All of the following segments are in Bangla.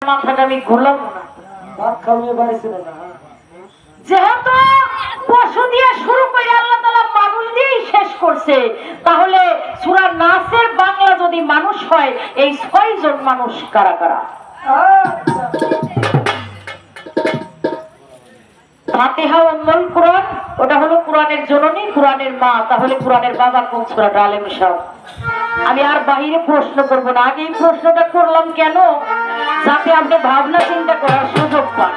মাথাটা আমি ঘুরলাম না। ভাত খাওয়ার বাড়ি ছিল না। যেহেতু পশু দিয়ে শুরু করে আল্লাহ তাআলা মানুষ দিয়েই শেষ করছে, তাহলে সূরা নাসের বাংলা যদি মানুষ হয়, এই ৬ জন মানুষ কারা কারা? ফাতিহা উম্মুল কুরআন, ওটা হলো কোরআনের জননী, কোরআনের মা। তাহলে কোরআনের বাবা কোন সূরা? আলেম সাহেব। আমি আর বাহিরে প্রশ্ন করব না, আগে এই প্রশ্নটা করলাম কেন, যাতে আপনি ভাবনা চিন্তা করার সুযোগ পান।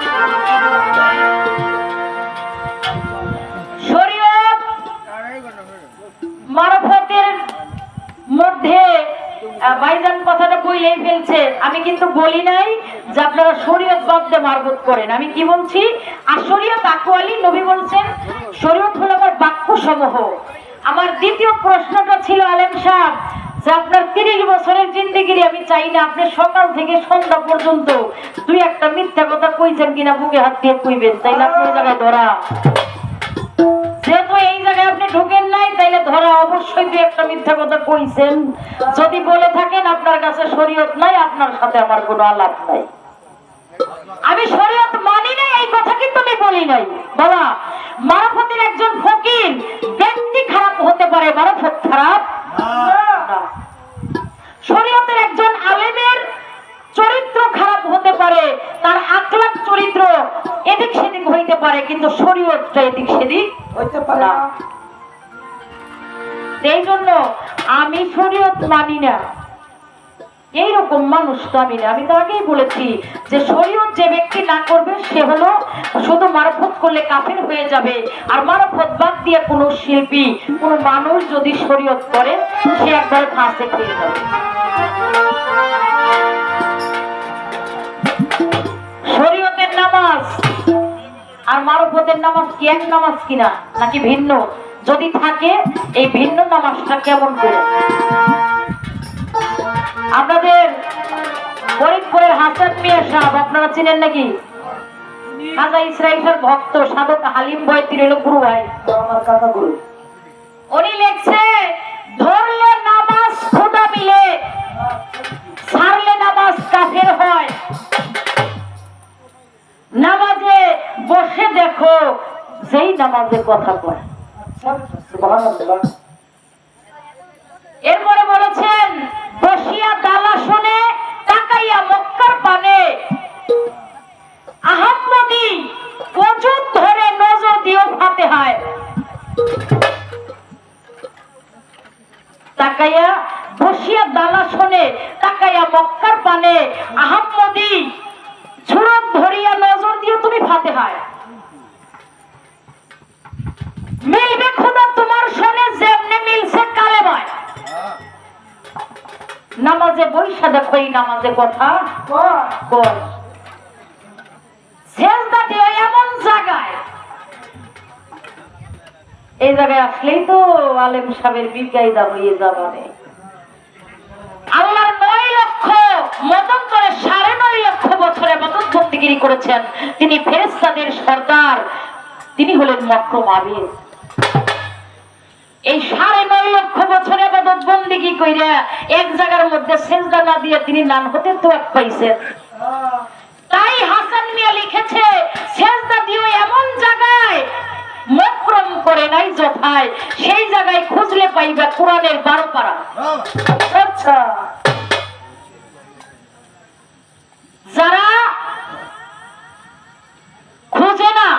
শরীয়ত মারফতের মধ্যে ভাইজান কথাটা বলেই ফেলছে। আমি কিন্তু বলি নাই যে আপনারা শরীয়ত বাদ দিয়ে মারফত করেন। আমি কি বলছি, আর শরীয়ত আকওয়ালি নবী বলছেন শরীয়ত হলো আমার বাক্য সমূহ। আমার দ্বিতীয় প্রশ্নটা ছিল আলেম সাহেব যে আপনার ৩০ বছরের জিন্দেগির আমি চাই না আপনি সকাল থেকে সন্ধ্যা পর্যন্ত দুই একটা মিথ্যা কথা কইছেন কিনা বুকে হাত দিয়ে কইবেন, তাইলে আপনি ওই জায়গায় ধরা। যেহেতু এই জায়গায় আপনি ঢুকেন নাই, তাইলে ধরা অবশ্যই দুই একটা মিথ্যা কথা কইছেন। যদি বলে থাকেন আপনার কাছে শরীয়ত নাই, আপনার সাথে আমার কোনো আলাপ নাই। আমি শরীয়ত মানি না এই কথা কিন্তু আমি বলি নাই। বাবা, মারফতের একজন ফকির ব্যক্তি খারাপ হতে পারে, মারফত খারাপ না। শরীয়তের একজন আলেমের চরিত্র খারাপ হতে পারে, তার আখলাক চরিত্র এদিক সেদিক হইতে পারে, কিন্তু শরীয়তটা এদিক সেদিক হইতে পারে না। এই জন্য আমি শরীয়ত মানি না, এইরকম মানুষ তো আমি না। আমি তো আগেই বলেছি যে শরীয়ত যে ব্যক্তি না করবে সে হলো শুধু মারফত করলে কাফের হয়ে যাবে। আর মারফত বাদ দিয়ে কোনো শিল্পী, কোনো মানুষ যদি শরীয়ত করে, সে একবার ফাঁসে খেয়ে যাবে। শরীয়তের নামাজ আর মারফতের নামাজ কি এক নামাজ কিনা, নাকি ভিন্ন? যদি থাকে এই ভিন্ন নামাজটা কেমন করে? আপনাদের ফরিদপুরের হাসান মিয়া সাহেব আপনারা চিনেন নাকি? খাজা ইসরাইলের ভক্ত সাধক হালিম বয়তির হলো গুরু ভাই, আমার কাকা গুরু। উনি লেখছে ধরলে নামাজ খোদা মিলে, ছাড়লে নামাজ কাফের হয়। নামাজে বসে দেখো যেই নামাজের কথা কয়। সুবহানাল্লাহ। এরপরে বলেছেন বসিয়া দালা শুনে তাকাইয়া মক্কার পানে, আহাম্মদি ওজুদ ধরে নজর দিও ফাতিহায়। তাকাইয়া বসিয়া দালা শুনে তাকাইয়া মক্কার পানে, আহাম্মদি সুরত ধরিয়া নজর দিও তুমি ফাতিহায়। মিলবে খোদা তোমার শোনে যেমনে মিলছে কালেমায়। নামাজে বৈশা দেখো এই নামাজে কথা কয়। সেজদা দিও এমন জায়গায়, এই জায়গায় আসলেই তো আলেম সাহেবের বিকায়দা হয়ে যাবে। আল্লাহর ৯ লক্ষ মতান্তরে ৯.৫ লক্ষ বছরে ইবাদত বন্দেগী করেছেন। তিনি ফেরেশতাদের সরদার, তিনি হলেন মকরুম আবিদ। এই ৯.৫ লক্ষ বছরে ইবাদত বন্দেগী কইরা এক জায়গার মধ্যে সেজদা না দিয়ে তিনি নান হতে তো এক পাইছেন। তাই হাসান মিয়া লিখেছে সেজদা দিও এমন জায়গায়, মকরম করে নাই যথায়, সেই জায়গায় খুঁজলে পাইবা কোরআনের ১২ পারা। আচ্ছা, যারা খুঁজে না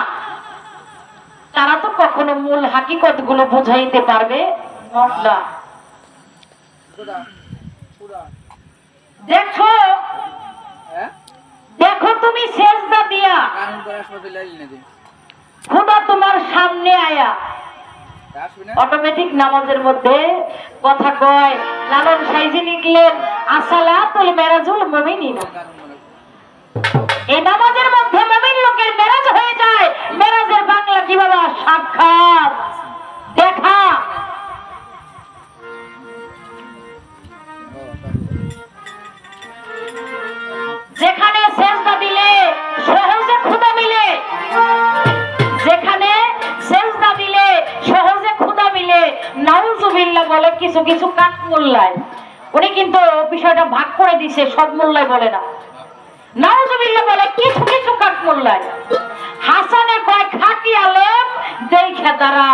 তারা তো কখনো মূল হাকিকত গুলো বুঝাইতে পারবে না। দেখো দেখো তুমি সেজদা দিয়া খোদা তোমার সামনে আয়া, অটোমেটিক নামাজের মধ্যে কথা কয়। লালন সাইজি লিখলেন আসসালাতুল মেরাজুল মুমিনিন। এই নামাজের মধ্যে মুমিন লোকের মেরাজ হয়ে যায়। মেরাজের বাংলা কি বাবা? সাক্ষাৎ, দেখা। যেখানে সেজদা দিলে সহজে খোদা মিলে, যেখানে সেজদা দিলে সহজে খোদা মিলে, নাউজুবিল্লাহ বলে কিছু কিছু কাক মোল্লায়। উনি কিন্তু বিষয়টা ভাগ করে দিছে, সব মোল্লায় বলে না। নাউজুবিল্লাহ বলে কিছু কিছু কাক মোল্লায় হাসানে কয় খাঁটি আলেম দেখে তারা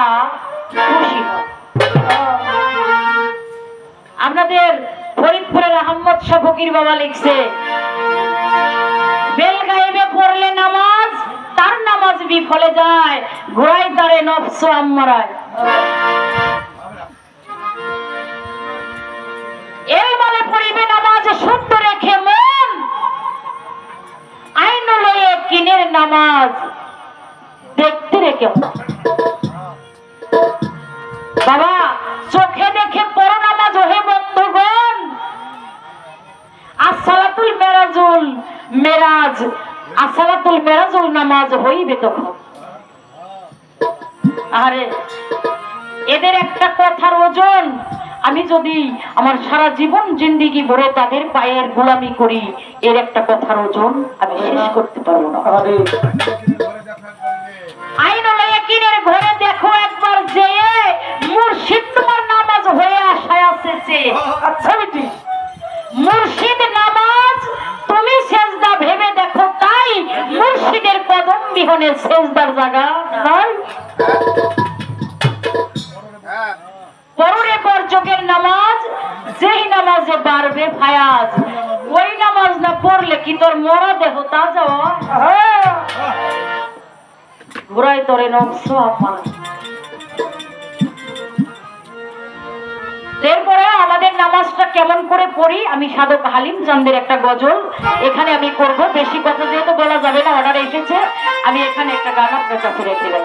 খুশি হয়। আপনাদের ফরিদপুরের আহমদ শাহ ফকির বাবা লিখছে, বেলগায়েবে পড়লে নামাজ তার নামাজ বিফলে যায়, ঘোড়ায় তারে নফস আম্মারায়। এই মানে পড়িবে নামাজ শুদ্ধ রেখে মন, আইন লয়ে কিনের নামাজ দেখতে রেখে মন। বাবা চোখে দেখে পড়ো নামাজ ওহে বন্ধুগণ, আসসালাতুল মেরাজুল নামাজ হইবে তখন। আরে এদের একটা কথার ওজন আমি যদি আমার সারা জীবন জিন্দেগি ভরে তাদের পায়ের গোলামি করি, এর একটা কথার ওজন আমি শেষ করতে পারবো না। আরে আইনুল ইয়াকিনের ঘরে দেখো একবার যেয়ে, মুর্শিদ তোমার নামাজ হয়ে আশায় আসছে। আচ্ছা বেটি, মুর্শিদ নামাজ তুমি সেজদা ভেবে দেখো, তাই মুর্শিদের কদম বিহনে সেজদার জায়গা নাই। পররে বর্জকের নামাজ যেই নামাজে বাড়বে ফায়াজ, ওই নামাজ না পড়লে কি তোর মরা দেহ তা যাওয়া ঘুরাই তোরে নকশ আমার। এরপরে আমাদের নামাজটা কেমন করে পড়ি, আমি সাধক হালিম চান্দের একটা গজল এখানে আমি করব। বেশি কথা যেহেতু বলা যাবে না, অর্ডার এসেছে, আমি এখানে একটা গান আপনার কাছে রেখে দেব।